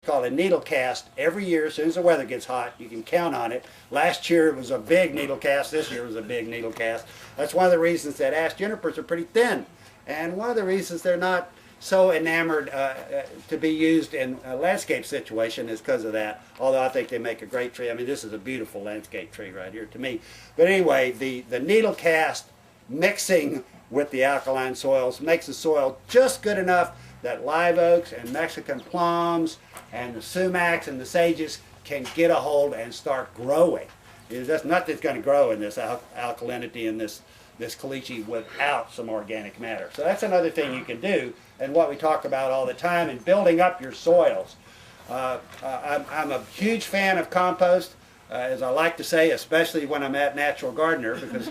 called a needle cast every year. As soon as the weather gets hot, you can count on it. Last year it was a big needle cast. This year was a big needle cast. That's one of the reasons that ash junipers are pretty thin, and one of the reasons they're not so enamored to be used in a landscape situation is because of that. Although I think they make a great tree. I mean, this is a beautiful landscape tree right here to me. But anyway, the needle cast mixing with the alkaline soils makes the soil just good enough that live oaks and Mexican plums and the sumacs and the sages can get a hold and start growing. There's nothing's going to grow in this alkalinity in this caliche without some organic matter. So that's another thing you can do, and what we talk about all the time in building up your soils. I'm a huge fan of compost, as I like to say, especially when I'm at Natural Gardener, because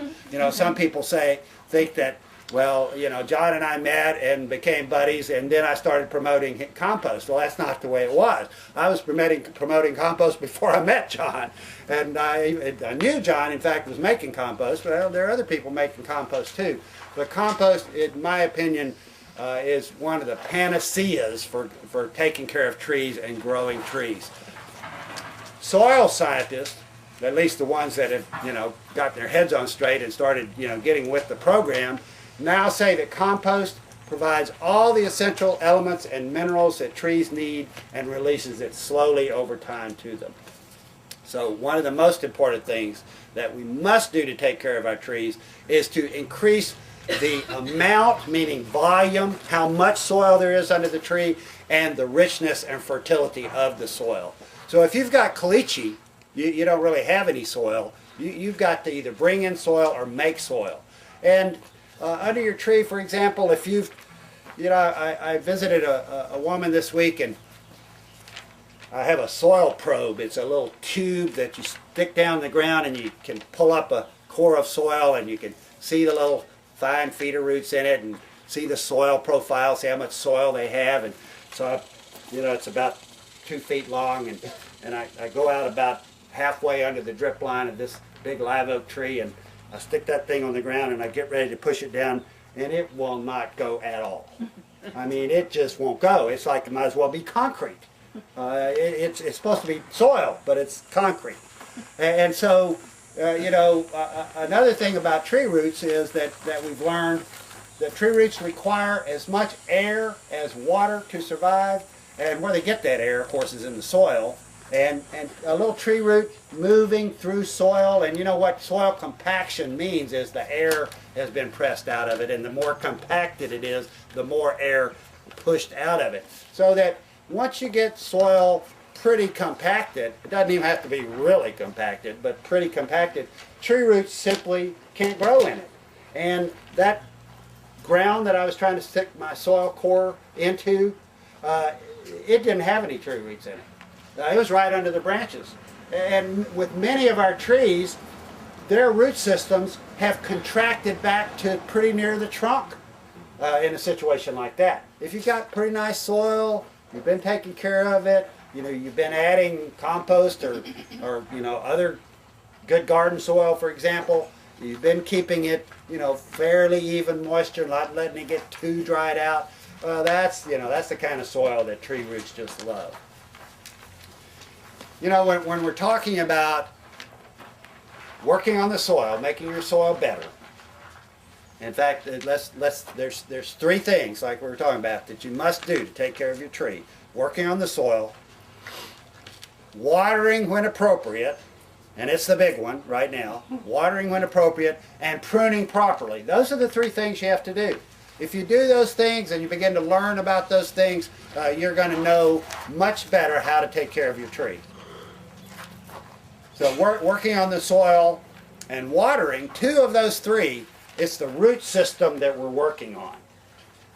some people think that, well, John and I met and became buddies, and then I started promoting compost. Well, that's not the way it was. I was promoting compost before I met John, and I knew John, in fact, was making compost. Well, there are other people making compost too. But compost, in my opinion, is one of the panaceas for taking care of trees and growing trees. Soil scientists, at least the ones that have got their heads on straight and started getting with the program, now say that compost provides all the essential elements and minerals that trees need and releases it slowly over time to them. So one of the most important things that we must do to take care of our trees is to increase the amount, meaning volume, how much soil there is under the tree, and the richness and fertility of the soil. So if you've got caliche, you don't really have any soil. You've got to either bring in soil or make soil. And under your tree, for example, if you've, I visited a woman this week, and I have a soil probe. It's a little tube that you stick down in the ground, and you can pull up a core of soil, and you can see the little fine feeder roots in it, and see the soil profile, see how much soil they have. And so, it's about 2 feet long, and I go out about halfway under the drip line of this big live oak tree, and I stick that thing on the ground, and I get ready to push it down, and it will not go at all. I mean, it just won't go. It's like it might as well be concrete. It's supposed to be soil, but it's concrete. And so, another thing about tree roots is that we've learned that tree roots require as much air as water to survive, and where they get that air, of course, is in the soil. And a little tree root moving through soil, and what soil compaction means is the air has been pressed out of it, and the more compacted it is, the more air pushed out of it. So that once you get soil pretty compacted, it doesn't even have to be really compacted, but pretty compacted, tree roots simply can't grow in it. And that ground that I was trying to stick my soil core into, it didn't have any tree roots in it. It was right under the branches. And with many of our trees, their root systems have contracted back to pretty near the trunk in a situation like that. If you've got pretty nice soil, you've been taking care of it, you've been adding compost or other good garden soil, for example, you've been keeping it, fairly even moisture, not letting it get too dried out, that's the kind of soil that tree roots just love. When we're talking about working on the soil, making your soil better, in fact, there's 3 things, like we were talking about, that you must do to take care of your tree. Working on the soil, watering when appropriate, and it's the big one right now, watering when appropriate, and pruning properly. Those are the 3 things you have to do. If you do those things and you begin to learn about those things, you're going to know much better how to take care of your tree. So working on the soil and watering, 2 of those 3, it's the root system that we're working on.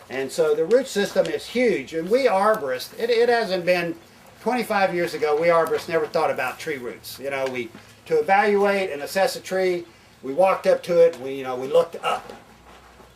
And so the root system is huge. And we arborists, it hasn't been 25 years ago, we arborists never thought about tree roots. To evaluate and assess a tree, we walked up to it, we looked up.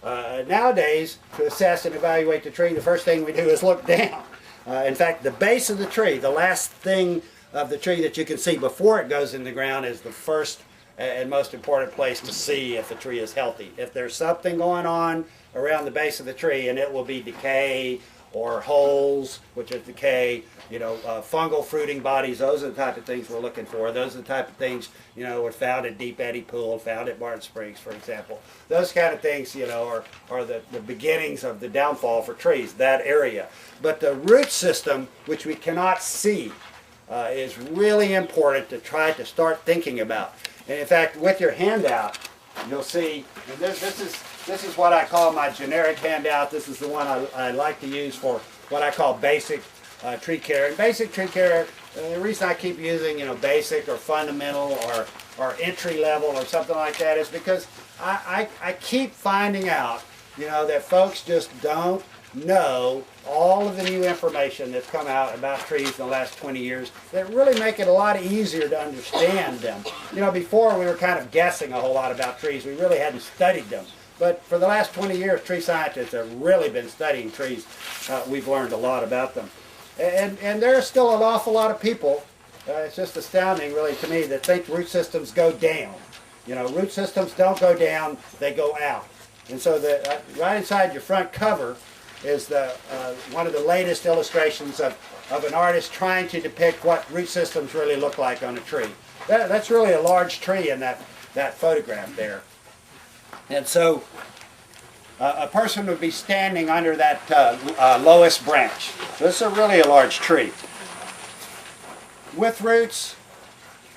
Nowadays, to assess and evaluate the tree, the first thing we do is look down. In fact, the base of the tree, the last thing of the tree that you can see before it goes in the ground, is the first and most important place to see if the tree is healthy. If there's something going on around the base of the tree, and it will be decay or holes, which is decay, fungal fruiting bodies. Those are the type of things we're looking for. Those are the type of things, were found at Deep Eddy Pool, found at Martin Springs, for example. Those kind of things, are the beginnings of the downfall for trees, that area. But the root system, which we cannot see, is really important to try to start thinking about. And in fact, with your handout, you'll see, and this is what I call my generic handout. This is the one I like to use for what I call basic tree care. And basic tree care, the reason I keep using basic or fundamental or entry level or something like that is because I keep finding out that folks just don't know all of the new information that's come out about trees in the last 20 years that really make it a lot easier to understand them. Before we were kind of guessing a whole lot about trees. We really hadn't studied them. But for the last 20 years, tree scientists have really been studying trees. We've learned a lot about them. And there are still an awful lot of people, it's just astounding really to me, that think root systems go down. Root systems don't go down, they go out. And so right inside your front cover is one of the latest illustrations of an artist trying to depict what root systems really look like on a tree. That's really a large tree in that photograph there. And so a person would be standing under that lowest branch. So this is really a large tree. With roots,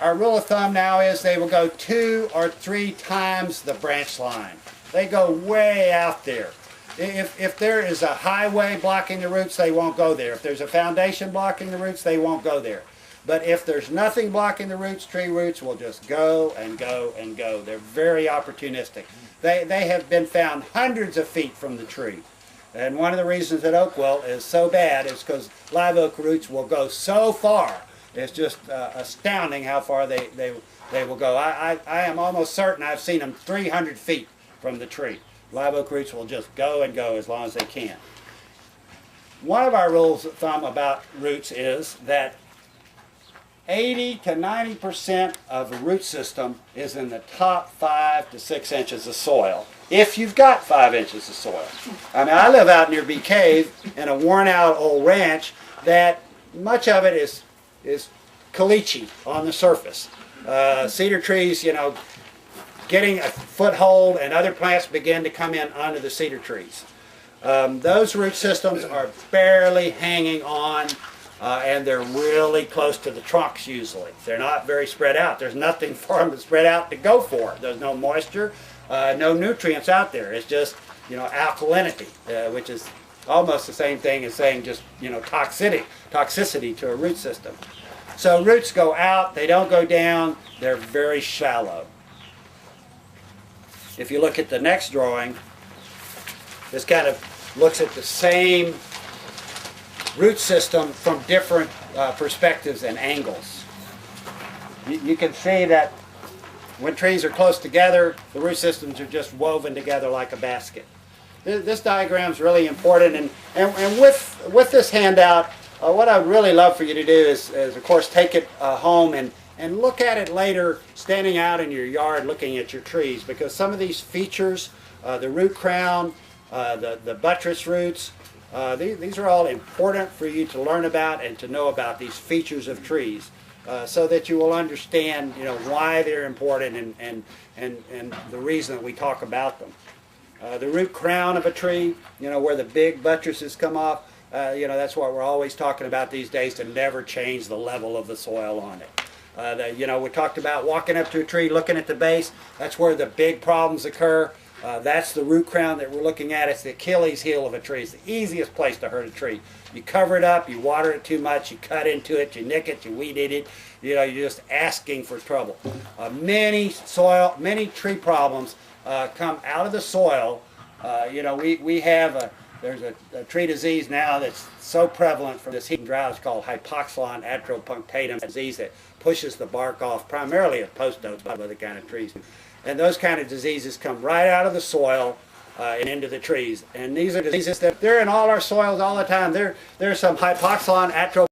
our rule of thumb now is they will go 2 or 3 times the branch line. They go way out there. If there is a highway blocking the roots, they won't go there. If there's a foundation blocking the roots, they won't go there. But if there's nothing blocking the roots, tree roots will just go and go and go. They're very opportunistic. They have been found hundreds of feet from the tree. And one of the reasons that oak wilt is so bad is because live oak roots will go so far. It's just astounding how far they will go. I am almost certain I've seen them 300 feet from the tree. Live oak roots will just go and go as long as they can. One of our rules of thumb about roots is that 80 to 90% of the root system is in the top 5 to 6 inches of soil, if you've got 5 inches of soil. I live out near Bee Cave in a worn out old ranch that much of it is caliche on the surface. Cedar trees, getting a foothold, and other plants begin to come in under the cedar trees. Those root systems are barely hanging on, and they're really close to the trunks usually. They're not very spread out. There's nothing for them to spread out to go for. There's no moisture, no nutrients out there. It's just, alkalinity, which is almost the same thing as saying just, toxicity to a root system. So roots go out, they don't go down, they're very shallow. If you look at the next drawing, this kind of looks at the same root system from different perspectives and angles. You can see that when trees are close together, the root systems are just woven together like a basket. This diagram is really important, and with this handout, what I would really love for you to do is of course, take it home and look at it later, standing out in your yard looking at your trees, because some of these features, the root crown, the buttress roots, these are all important for you to learn about and to know about these features of trees, so that you will understand why they're important and the reason that we talk about them. The root crown of a tree, where the big buttresses come off, that's what we're always talking about these days, to never change the level of the soil on it. We talked about walking up to a tree, looking at the base. That's where the big problems occur. That's the root crown that we're looking at. It's the Achilles heel of a tree. It's the easiest place to hurt a tree. You cover it up, you water it too much, you cut into it, you nick it, you weed eat it. You're just asking for trouble. Many tree problems come out of the soil. We have there's a tree disease now that's so prevalent from this heat and drought. It's called Hypoxylon atropunctatum disease that pushes the bark off, primarily of post oaks, but other kind of trees. And those kind of diseases come right out of the soil and into the trees. And these are diseases that they're in all our soils all the time. There's some Hypoxylon atropunctatum